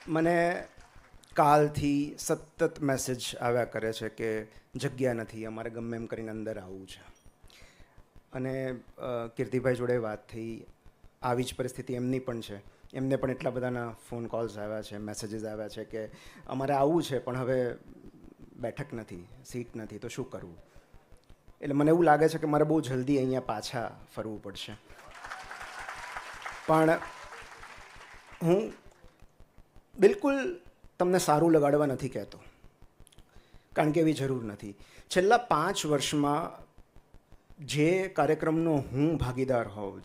મને કાલથી સતત મેસેજ આવ્યા કરે છે કે જગ્યા નથી, અમારે ગમે એમ કરીને અંદર આવવું છે. અને કીર્તિભાઈ જોડે વાત થઈ, આવી જ પરિસ્થિતિ એમની પણ છે. એમને પણ એટલા બધાના ફોન કોલ્સ આવ્યા છે, મેસેજીસ આવ્યા છે કે અમારે આવવું છે પણ હવે બેઠક નથી, સીટ નથી, તો શું કરવું. એટલે મને એવું લાગે છે કે મારે બહુ જલ્દી અહીંયા પાછા ફરવું પડશે. પણ હું બિલકુલ તમને સારું લગાડવા નથી કહેતો, કારણ કે એવી જરૂર નથી. છેલ્લા 5 વર્ષમાં જે કાર્યક્રમનો હું ભાગીદાર હોઉં,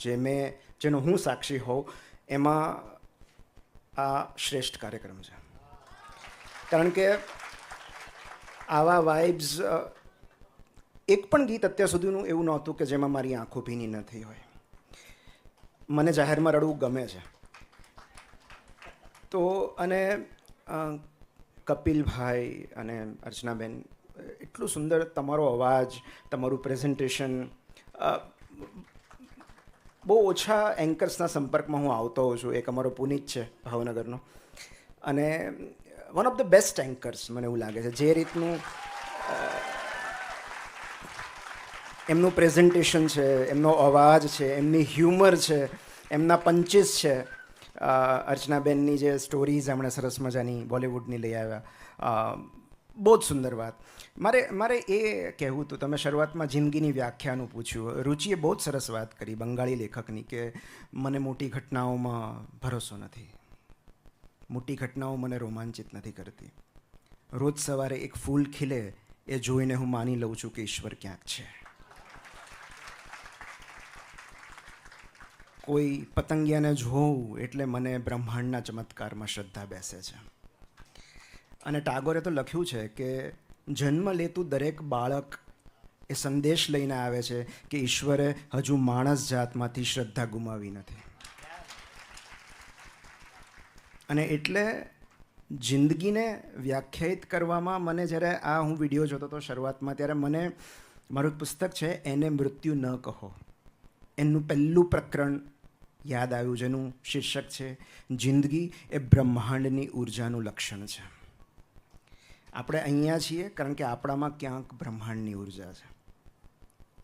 જેનો હું સાક્ષી હોઉં, એમાં આ શ્રેષ્ઠ કાર્યક્રમ છે. કારણ કે આવા વાઇબ્સ, એક પણ ગીત અત્યાર સુધીનું એવું નહોતું કે જેમાં મારી આંખો ભીની ન થઈ હોય. મને જાહેરમાં રડવું ગમે છે. તો અને કપિલભાઈ અને અર્ચનાબેન, એટલું સુંદર તમારો અવાજ, તમારું પ્રેઝન્ટેશન. બહુ ઓછા એન્કર્સના સંપર્કમાં હું આવતો હોઉં છું. એક અમારો પુનિત છે ભાવનગરનો, અને વન ઓફ ધ બેસ્ટ એન્કર્સ મને એવું લાગે છે. જે રીતનું એમનું પ્રેઝન્ટેશન છે, એમનો અવાજ છે, એમની હ્યુમર છે, એમના પંચીસ છે. અર્ચનાબેનની જે સ્ટોરીઝ એમણે સરસ મજાની બોલિવૂડની લઈ આવ્યા, બહુ જ સુંદર વાત. મારે એ કહેવું હતું, તમે શરૂઆતમાં જિંદગીની વ્યાખ્યાનું પૂછ્યું. રુચિએ બહુ જ સરસ વાત કરી, બંગાળી લેખકની, કે મને મોટી ઘટનાઓમાં ભરોસો નથી, મોટી ઘટનાઓ મને રોમાંચિત નથી કરતી. રોજ સવારે એક ફૂલ ખીલે એ જોઈને હું માની લઉં છું કે ઈશ્વર ક્યાંક છે. કોઈ પતંગિયાને જોઉં એટલે મને બ્રહ્માંડના ચમત્કારમાં શ્રદ્ધા બેસે છે. અને ટાગોરે તો લખ્યું છે કે જન્મ લેતું દરેક બાળક એ સંદેશ લઈને આવે છે કે ઈશ્વરે હજુ માણસ જાતમાંથી શ્રદ્ધા ગુમાવી નથી. અને એટલે જિંદગીને વ્યાખ્યાયિત કરવામાં મને જ્યારે હું વિડીયો જોતો હતો શરૂઆતમાં, ત્યારે મને મારું એક પુસ્તક છે, એને મૃત્યુ ન કહો, એનું પહેલું પ્રકરણ યાદ આવ્યું, જેનું શીર્ષક છે જિંદગી એ બ્રહ્માંડની ઉર્જાનું લક્ષણ છે. આપણે અહીંયા છીએ કારણ કે આપણામાં ક્યાંક બ્રહ્માંડની ઉર્જા છે.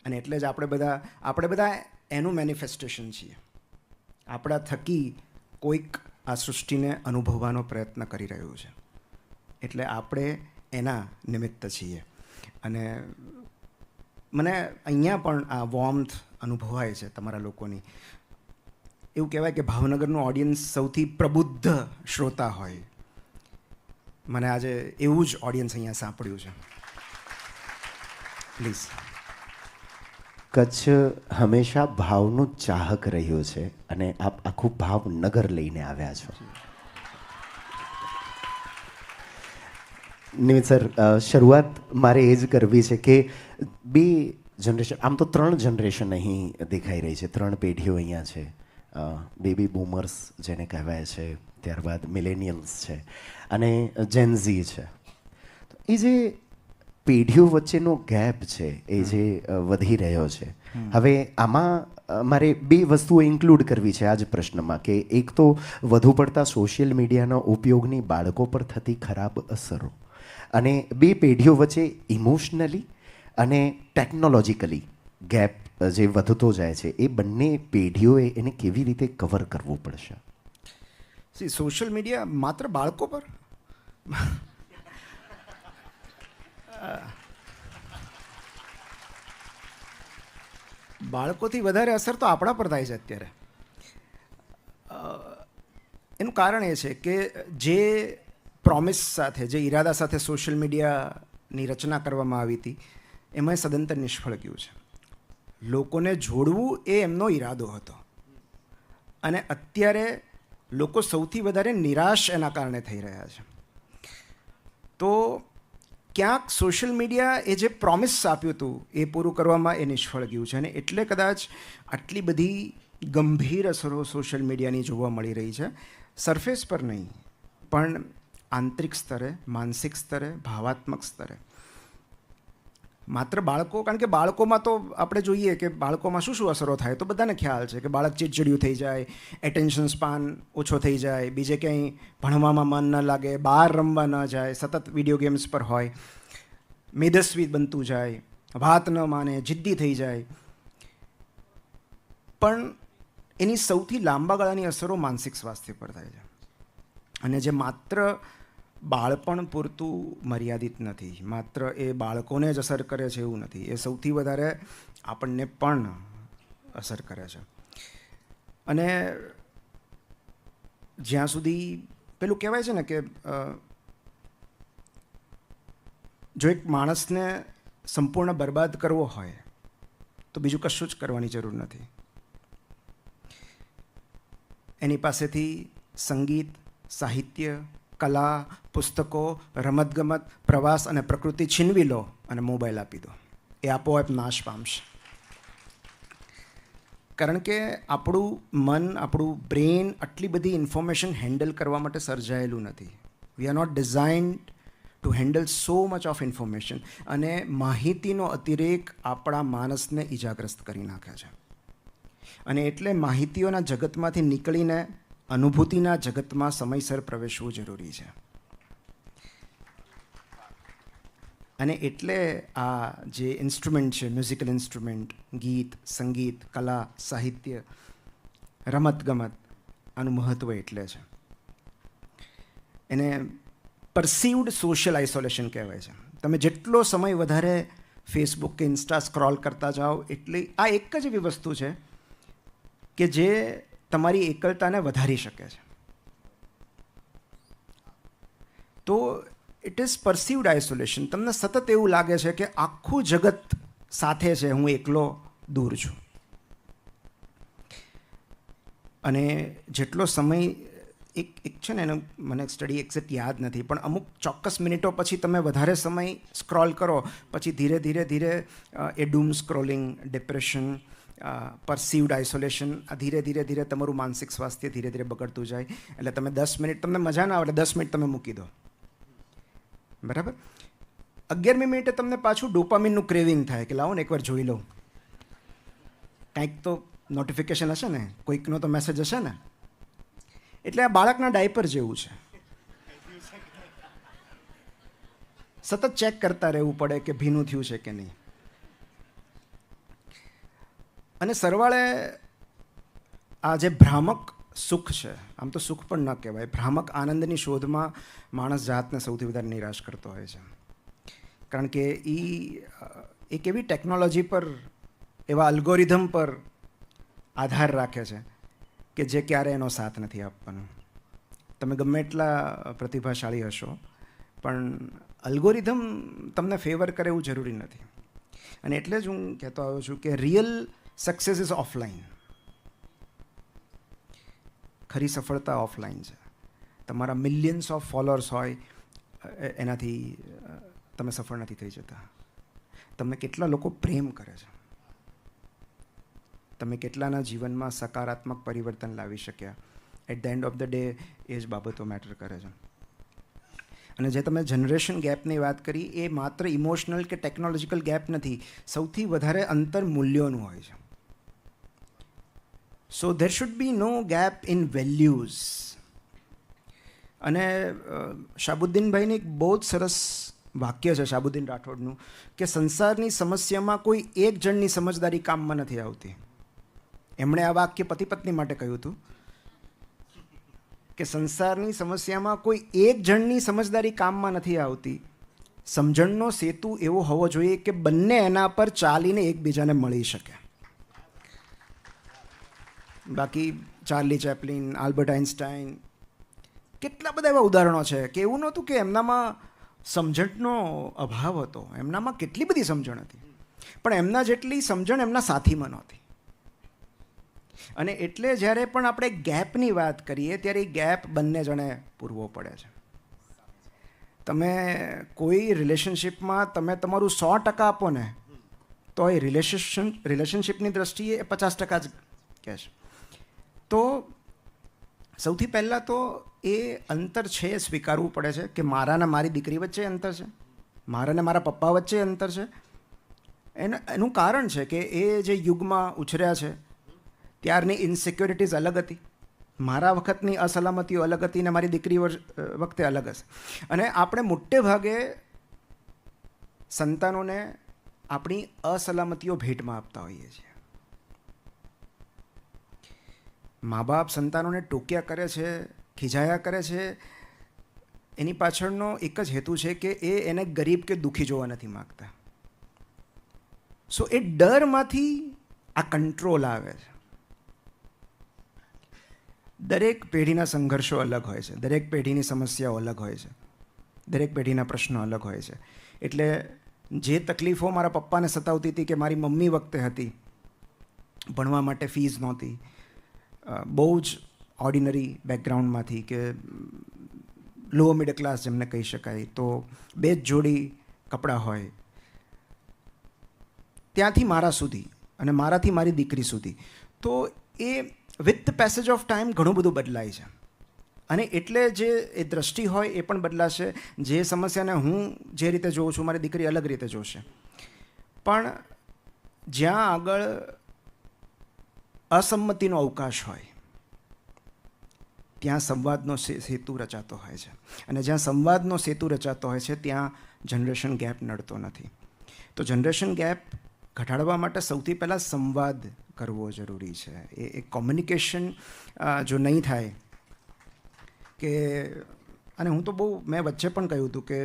અને એટલે જ આપણે બધા એનું મેનિફેસ્ટેશન છીએ. આપણા થકી કોઈક આ સૃષ્ટિને અનુભવવાનો પ્રયત્ન કરી રહ્યું છે. એટલે આપણે એના નિમિત્ત છીએ. અને મને અહીંયા પણ આ વોર્મથ અનુભવાય છે તમારા લોકોની. એવું કહેવાય કે ભાવનગરનું ઓડિયન્સ સૌથી પ્રબુદ્ધ શ્રોતા હોય. મને આજે એવું જ ઓડિયન્સ અહીંયા સાંપડ્યું છે. પ્લીઝ. કચ્છ હંમેશા ભાવનું ચાહક રહ્યું છે અને આપ આખું ભાવનગર લઈને આવ્યા છો. નિમિત સર, શરૂઆત મારે એ જ કરવી છે કે 2 જનરેશન, આમ તો 3 જનરેશન અહીં દેખાઈ રહી છે, 3 પેઢીઓ અહીંયા છે. બેબી બૂમર્સ જેને કહેવાય છે, ત્યારબાદ મિલેનિયલ્સ છે અને જેનઝી છે. એ જે પેઢીઓ વચ્ચેનો ગેપ છે એ જે વધી રહ્યો છે, હવે આમાં મારે 2 વસ્તુઓ ઇન્ક્લુડ કરવી છે આ જ પ્રશ્નમાં. કે એક તો વધુ પડતા સોશિયલ મીડિયાના ઉપયોગની બાળકો પર થતી ખરાબ અસરો, અને 2 પેઢીઓ વચ્ચે ઇમોશનલી અને ટેકનોલોજીકલી ગેપ જે વધતો જાય છે, એ બંને પેઢીઓએ એને કેવી રીતે કવર કરવું પડશે? સોશિયલ મીડિયા માત્ર બાળકો પર? બાળકોથી વધારે અસર તો આપણા પર થાય છે અત્યારે. એનું કારણ એ છે કે જે પ્રોમિસ સાથે, જે ઈરાદા સાથે સોશિયલ મીડિયાની રચના કરવામાં આવી હતી, એમાં સદંતર નિષ્ફળ ગયું છે. લોકોને જોડવું એ એમનો ઈરાદો હતો, અને અત્યારે લોકો સૌથી વધારે નિરાશ એના કારણે થઈ રહ્યા છે. તો ક્યાંક સોશિયલ મીડિયા એ જે પ્રોમિસ આપ્યું હતું એ પૂરું કરવામાં એ નિષ્ફળ ગયું છે. અને એટલે કદાચ આટલી બધી ગંભીર અસરો સોશિયલ મીડિયાની જોવા મળી રહી છે. સરફેસ પર નહીં, પણ આંતરિક સ્તરે, માનસિક સ્તરે, ભાવાત્મક સ્તરે. માત્ર બાળકો, કારણ કે બાળકોમાં તો આપણે જોઈએ કે બાળકોમાં શું શું અસરો થાય તો બધાને ખ્યાલ છે કે બાળક ચીડચીડિયું થઈ જાય, એટેન્શન સ્પાન ઓછો થઈ જાય, બીજે ક્યાંય ભણવામાં મન ન લાગે, બહાર રમવા ન જાય, સતત વિડીયો ગેમ્સ પર હોય, મેદસ્વી બનતું જાય, વાત ન માને, જિદ્દી થઈ જાય. પણ એની સૌથી લાંબા ગાળાની અસરો માનસિક સ્વાસ્થ્ય પર થાય છે. અને જે માત્ર બાળપણ પૂરતું મર્યાદિત નથી, માત્ર એ બાળકોને જ અસર કરે છે એવું નથી, એ સૌથી વધારે આપણને પણ અસર કરે છે. અને જ્યાં સુધી પેલું કહેવાય છે ને કે જો એક માણસને સંપૂર્ણ બરબાદ કરવો હોય તો બીજું કશું જ કરવાની જરૂર નથી. એની પાસેથી સંગીત, સાહિત્ય, કલા, પુસ્તકો, રમતગમત, પ્રવાસ અને પ્રકૃતિ છીનવી લો અને મોબાઈલ આપી દો, એ આપોઆપ નાશ પામશે. કારણ કે આપણું મન, આપણું બ્રેન આટલી બધી ઇન્ફોર્મેશન હેન્ડલ કરવા માટે સર્જાયેલું નથી. We are not designed to handle so much of information. અને માહિતીનો અતિરેક આપણા માનસને ઈજાગ્રસ્ત કરી નાખે છે. અને એટલે માહિતીઓના જગતમાંથી નીકળીને અનુભૂતિના જગતમાં સમયસર પ્રવેશવું જરૂરી છે. અને એટલે આ જે ઇન્સ્ટ્રુમેન્ટ છે, મ્યુઝિકલ ઇન્સ્ટ્રુમેન્ટ, ગીત, સંગીત, કલા, સાહિત્ય, રમતગમત, આનું મહત્ત્વ એટલે છે. એને પરસીવ્ડ સોશિયલ આઇસોલેશન કહેવાય છે. તમે જેટલો સમય વધારે ફેસબુક કે ઇન્સ્ટા સ્ક્રોલ કરતા જાઓ એટલી આ એક જ એવી વસ્તુ છે કે જે તમારી એકલતાને વધારી શકે છે. તો ઇટ ઇઝ પરસીવ્ડ આઇસોલેશન. તમને સતત એવું લાગે છે કે આખું જગત સાથે છે, હું એકલો દૂર છું. અને જેટલો સમય એક છે ને, એનો મને સ્ટડી એક્ઝેક્ટ યાદ નથી, પણ અમુક ચોક્કસ મિનિટો પછી તમે વધારે સમય સ્ક્રોલ કરો પછી ધીરે ધીરે ધીરે એ ડૂમ સ્ક્રોલિંગ, ડિપ્રેશન, પરસીવ્ડ આઇસોલેશન, આ ધીરે ધીરે ધીરે તમારું માનસિક સ્વાસ્થ્ય ધીરે ધીરે બગડતું જાય. એટલે તમે 10 મિનિટ તમને મજા ના આવે એટલે 10 મિનિટ તમે મૂકી દો, બરાબર. 11મી મિનિટે તમને પાછું ડોપામિનનું ક્રેવિંગ થાય કે લાવો ને એકવાર જોઈ લઉં, કંઈક તો નોટિફિકેશન હશે ને, કોઈકનો તો મેસેજ હશે ને. એટલે આ બાળકના ડાયપર જેવું છે, સતત ચેક કરતા રહેવું પડે કે ભીનું થયું છે કે નહીં. અને સરવાળે આ જે ભ્રામક સુખ છે, આમ તો સુખ પણ ન કહેવાય, ભ્રામક આનંદની શોધમાં માણસ જાતને સૌથી વધારે નિરાશ કરતો હોય છે. કારણ કે એ એક એવી ટેકનોલોજી પર, એવા અલ્ગોરિધમ પર આધાર રાખે છે કે જે ક્યારે એનો સાથ નથી આપવાનો. તમે ગમે એટલા પ્રતિભાશાળી હશો પણ અલ્ગોરિધમ તમને ફેવર કરે એવું જરૂરી નથી. અને એટલે જ હું કહેતો આવ્યો છું કે રિયલ સક્સેસ ઇઝ ઓફલાઈન. ખરી સફળતા ઓફલાઈન છે. તમારા મિલિયન્સ ઓફ ફોલોઅર્સ હોય એનાથી તમે સફળ નથી થઈ જતા. તમને કેટલા લોકો પ્રેમ કરે છે, તમે કેટલાના જીવનમાં સકારાત્મક પરિવર્તન લાવી શક્યા, at the end of the day એ જ બાબતો મેટર કરે છે. અને જે તમે જનરેશન ગેપની વાત કરી, એ માત્ર ઇમોશનલ કે ટેકનોલોજીકલ ગેપ નથી, સૌથી વધારે અંતર મૂલ્યોનું હોય છે. So there should be no gap in values. અને શાહબુદ્દીનભાઈની એક બહુ જ સરસ વાક્ય છે, શાહબુદ્દીન રાઠોડનું, કે સંસારની સમસ્યામાં કોઈ એક જણની સમજદારી કામમાં નથી આવતી. એમણે આ વાક્ય પતિ પત્ની માટે કહ્યું હતું કે સંસારની સમસ્યામાં કોઈ એક જણની સમજદારી કામમાં નથી આવતી. સમજણનો સેતુ એવો હોવો જોઈએ કે બંને એના પર ચાલીને એકબીજાને મળી શકે. બાકી ચાર્લી ચેપ્લિન, આલ્બર્ટ આઇન્સ્ટાઈન, કેટલા બધા એવા ઉદાહરણો છે કે એવું નહોતું કે એમનામાં સમજણનો અભાવ હતો, એમનામાં કેટલી બધી સમજણ હતી, પણ એમના જેટલી સમજણ એમના સાથીમાં નહોતી. અને એટલે જ્યારે પણ આપણે ગેપની વાત કરીએ ત્યારે એ ગેપ બંને જણે પૂરવો પડે છે. તમે કોઈ રિલેશનશિપમાં તમે તમારું 100% આપો ને તો એ રિલેશનશિપની દ્રષ્ટિએ 50% જ કહેશે. તો સૌથી પહેલાં તો એ અંતર છે એ સ્વીકારવું પડે છે કે મારા ને મારી દીકરી વચ્ચે અંતર છે, મારા ને મારા પપ્પા વચ્ચે અંતર છે, એનું કારણ છે કે એ જે યુગમાં ઉછર્યા છે ત્યારની ઇનસિક્યોરિટીઝ અલગ હતી, મારા વખતની અસલામતીઓ અલગ હતી ને મારી દીકરી વખતે અલગ હશે. અને આપણે મોટે ભાગે સંતાનોને આપણી અસલામતીઓ ભેટમાં આપતા હોઈએ છીએ. મા બાપ સંતાનોને ટોક્યા કરે છે, ખીજાયા કરે છે, એની પાછળનો એક જ હેતુ છે કે એને ગરીબ કે દુઃખી જોવા નથી માગતા. સો એ ડરમાંથી આ કંટ્રોલ આવે છે. દરેક પેઢીના સંઘર્ષો અલગ હોય છે, દરેક પેઢીની સમસ્યાઓ અલગ હોય છે, દરેક પેઢીના પ્રશ્નો અલગ હોય છે. એટલે જે તકલીફો મારા પપ્પાને સતાવતી હતી કે મારી મમ્મી વખતે હતી, ભણવા માટે ફીસ નહોતી, બહુ જ ઓર્ડિનરી બેકગ્રાઉન્ડમાંથી કે લો મિડલ ક્લાસ જેમને કહી શકાય, તો 2 જ જોડી કપડાં હોય, ત્યાંથી મારા સુધી અને મારાથી મારી દીકરી સુધી. તો એ with the passage of time ઘણું બધું બદલાય છે. અને એટલે જે એ દ્રષ્ટિ હોય એ પણ બદલાશે. જે સમસ્યાને હું જે રીતે જોઉં છું મારી દીકરી અલગ રીતે જોશે. પણ જ્યાં આગળ અસંમતિનો અવકાશ હોય ત્યાં સંવાદનો સેતુ રચાતો હોય છે. અને જ્યાં સંવાદનો સેતુ રચાતો હોય છે ત્યાં જનરેશન ગેપ નડતો નથી. તો જનરેશન ગેપ ઘટાડવા માટે સૌથી પહેલાં સંવાદ કરવો જરૂરી છે. એ કોમ્યુનિકેશન જો નહીં થાય કે, અને હું તો બહુ મેં વચ્ચે પણ કહ્યું હતું કે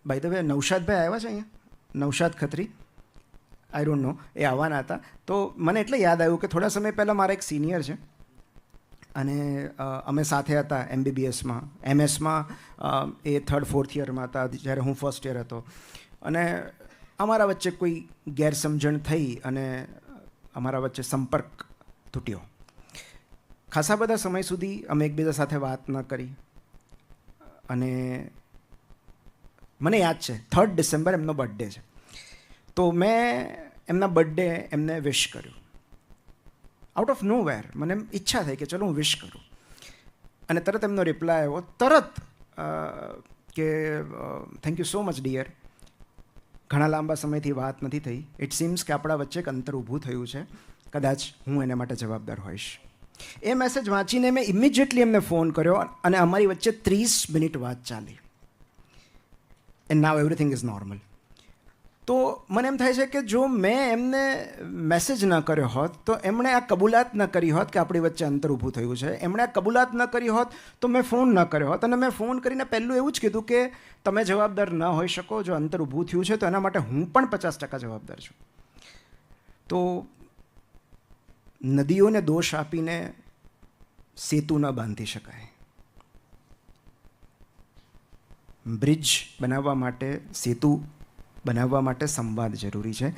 બાય ધ વે નૌશાદભાઈ આવ્યા છે અહીંયા, Naushad Khatri, I don't know, એ આવવાના હતા. તો મને એટલે યાદ આવ્યું કે થોડા સમય પહેલાં મારા એક સિનિયર છે અને અમે સાથે હતા MBBSમાં, MS-માં એ 3rd 4th યરમાં હતા જ્યારે હું 1st યર હતો. અને અમારા વચ્ચે કોઈ ગેરસમજણ થઈ અને અમારા વચ્ચે સંપર્ક તૂટ્યો. ખાસા બધા સમય સુધી અમે એકબીજા સાથે વાત ન કરી. અને મને યાદ છે 3rd ડિસેમ્બર એમનો બર્થડે છે, તો મેં એમના બર્થડે એમને વિશ કર્યું. આઉટ ઓફ નો વેર મને ઈચ્છા થઈ કે ચલો હું વિશ કરું. અને તરત એમનો રિપ્લાય આવ્યો, તરત કે thank you so much dear, ઘણા લાંબા સમયથી વાત નથી થઈ, ઇટ સીમ્સ કે આપણા વચ્ચે એક અંતર ઊભું થયું છે, કદાચ હું એના માટે જવાબદાર હોઈશ. એ મેસેજ વાંચીને મેં ઇમિડિયેટલી એમને ફોન કર્યો અને અમારી વચ્ચે 30 મિનિટ વાત ચાલી. And now everything is normal. તો મને એમ થાય છે કે જો મેં એમને મેસેજ ન કર્યો હોત તો એમણે આ કબૂલાત ન કરી હોત કે આપણી વચ્ચે અંતર ઊભું થયું છે. એમણે આ કબૂલાત ન કરી હોત તો મેં ફોન ન કર્યો હોત. અને મેં ફોન કરીને પહેલું એવું જ કીધું કે તમે જવાબદાર ન હોઈ શકો, જો અંતર ઊભું થયું છે તો એના માટે હું પણ 50% જવાબદાર છું. તો નદીઓને દોષ આપીને સેતુ ન બાંધી શકાય. બ્રિજ બનાવવા માટે, સેતુ બનાવવા માટે સંવાદ જરૂરી છે.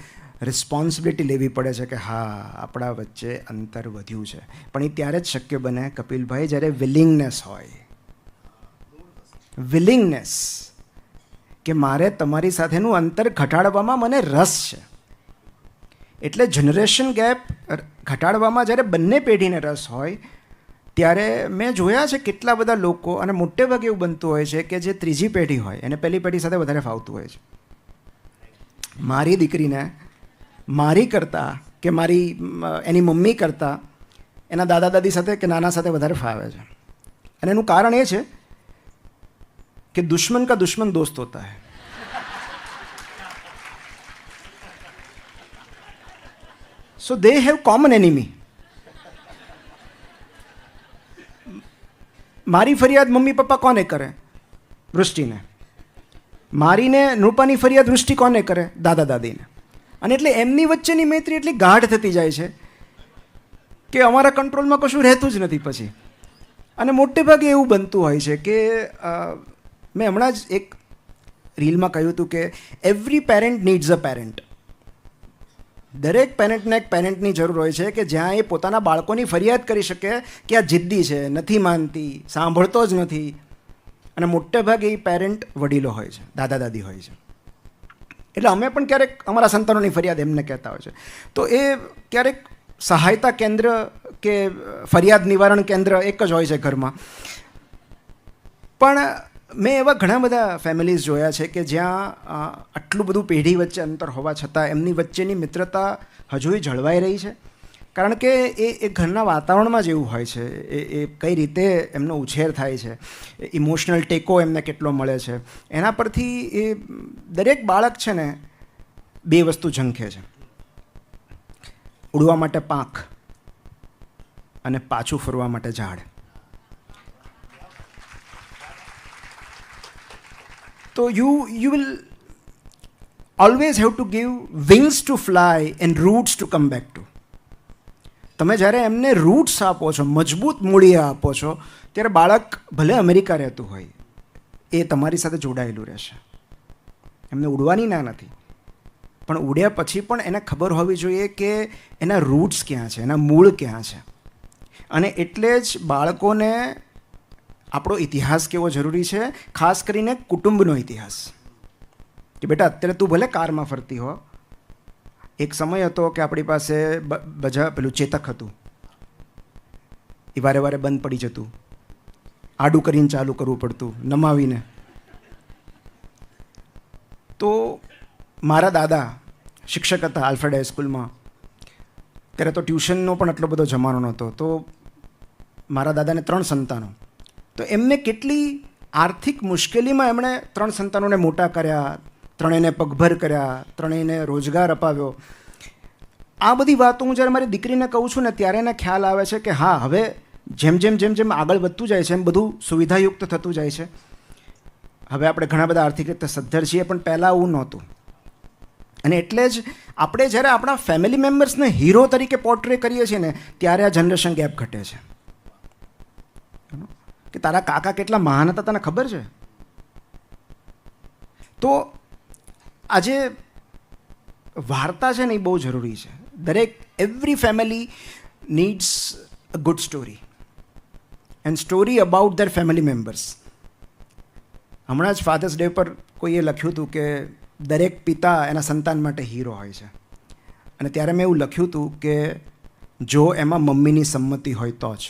રિસ્પોન્સિબિલિટી લેવી પડે છે કે હા આપણા વચ્ચે અંતર વધ્યું છે. પણ એ ત્યારે જ શક્ય બને કપિલભાઈ જ્યારે વિલિંગનેસ હોય. વિલિંગનેસ કે મારે તમારી સાથેનું અંતર ઘટાડવામાં મને રસ છે. એટલે જનરેશન ગેપ ઘટાડવામાં જ્યારે બંને પેઢીને રસ હોય ત્યારે મેં જોયા છે કેટલા બધા લોકો, અને મોટે ભાગે એવું બનતું હોય છે કે જે ત્રીજી પેઢી હોય એને પહેલી પેઢી સાથે વધારે ફાવતું હોય છે. મારી દીકરીને મારી કરતાં કે એની મમ્મી કરતાં એના દાદા દાદી સાથે કે નાના સાથે વધારે ફાવે છે. અને એનું કારણ એ છે કે દુશ્મન કા દુશ્મન દોસ્ત હોતા હૈ. સો દે હેવ કોમન એનિમી. મારી ફરિયાદ મમ્મી પપ્પા કોને કરે? વૃષ્ટિને. મારીને નૃપાની ફરિયાદ વૃષ્ટિ કોને કરે? દાદા દાદીને. અને એટલે એમની વચ્ચેની મૈત્રી એટલી ગાઢ થતી જાય છે કે અમારા કંટ્રોલમાં કશું રહેતું જ નથી પછી. અને મોટે ભાગે એવું બનતું હોય છે કે મેં હમણાં જ એક રીલમાં કહ્યું હતું કે every parent needs a parent. દરેક પેરેન્ટને એક પેરેન્ટની જરૂર હોય છે કે જ્યાં એ પોતાના બાળકોની ફરિયાદ કરી શકે કે આ જિદ્દી છે, નથી માનતી, સાંભળતો જ નથી. અને મોટે ભાગે એ પેરેન્ટ વડીલો હોય છે, દાદા દાદી હોય છે. એટલે અમે પણ ક્યારેક અમારા સંતાનોની ફરિયાદ એમને કહેતા હોય છે. તો એ ક્યારેક સહાયતા કેન્દ્ર કે ફરિયાદ નિવારણ કેન્દ્ર એક જ હોય છે ઘરમાં. પણ મેં એવા ઘણા બધા ફેમિલીઝ જોયા છે કે જ્યાં આટલું બધું પેઢી વચ્ચે અંતર હોવા છતાં એમની વચ્ચેની મિત્રતા હજુય જળવાઈ રહી છે. કારણ કે એ ઘરના વાતાવરણમાં જ એવું હોય છે, એ કઈ રીતે એમનો ઉછેર થાય છે, ઇમોશનલ ટેકો એમને કેટલો મળે છે, એના પરથી એ દરેક બાળક છે ને બે વસ્તુ ઝંખે છે: ઉડવા માટે પાંખ અને પાછું ફરવા માટે ઝાડ. તો you will always have to give wings to fly and roots to come back to. તમે જ્યારે એમને રૂટ્સ આપો છો, મજબૂત મૂળિયા આપો છો, ત્યારે બાળક ભલે અમેરિકા રહેતું હોય એ તમારી સાથે જોડાયેલું રહેશે. એમને ઉડવાની ના નથી, પણ ઉડ્યા પછી પણ એને ખબર હોવી જોઈએ કે એના રૂટ્સ ક્યાં છે, એના મૂળ ક્યાં છે. અને એટલે જ બાળકોને આપણો ઇતિહાસ કેવો જરૂરી છે, ખાસ કરીને કુટુંબનો ઇતિહાસ. કે બેટા અત્યારે તું ભલે કારમાં ફરતી હો, એક સમય હતો કે આપણી પાસે પેલું ચેતક હતું, એ વારે વારે બંધ પડી જતું, આડું કરીને ચાલુ કરવું પડતું, નમાવીને. તો મારા દાદા શિક્ષક હતા આલ્ફ્રેડ હાઈસ્કૂલમાં, ત્યારે તો ટ્યુશનનો પણ આટલો બધો જમાનો નહોતો. તો મારા દાદાને 3 સંતાનો. તો એમને કેટલી આર્થિક મુશ્કેલીમાં એમણે 3 સંતાનોને મોટા કર્યા, ત્રણેયને પગભર કર્યા, ત્રણેયને રોજગાર અપાવ્યો. આ બધી વાતો હું જ્યારે મારી દીકરીને કહું છું ને ત્યારે એને ખ્યાલ આવે છે કે હા, હવે જેમ જેમ જેમ જેમ આગળ વધતું જાય છે એમ બધું સુવિધાયુક્ત થતું જાય છે. હવે આપણે ઘણા બધા આર્થિક રીતે સદ્ધર છીએ, પણ પહેલાં આવું નહોતું. અને એટલે જ આપણે જ્યારે આપણા ફેમિલી મેમ્બર્સને હીરો તરીકે પોર્ટ્રે કરીએ છીએ ને ત્યારે આ જનરેશન ગેપ ઘટે છે. કે તારા કાકા કેટલા મહાન હતા તને ખબર છે? તો આજે વાર્તા છે ને એ બહુ જરૂરી છે. Every family needs a good story and story about their family members. હમણાં જ ફાધર્સ ડે પર કોઈએ લખ્યું હતું કે દરેક પિતા એના સંતાન માટે હીરો હોય છે. અને ત્યારે મેં એવું લખ્યું હતું કે જો એમાં મમ્મીની સંમતિ હોય તો જ.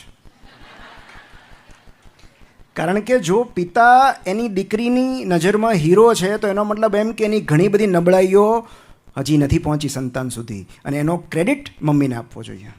કારણ કે જો પિતા એની દીકરીની નજરમાં હીરો છે તો એનો મતલબ એમ કે એની ઘણી બધી નબળાઈઓ હજી નથી પહોંચી સંતાન સુધી, અને એનો ક્રેડિટ મમ્મીને આપવો જોઈએ.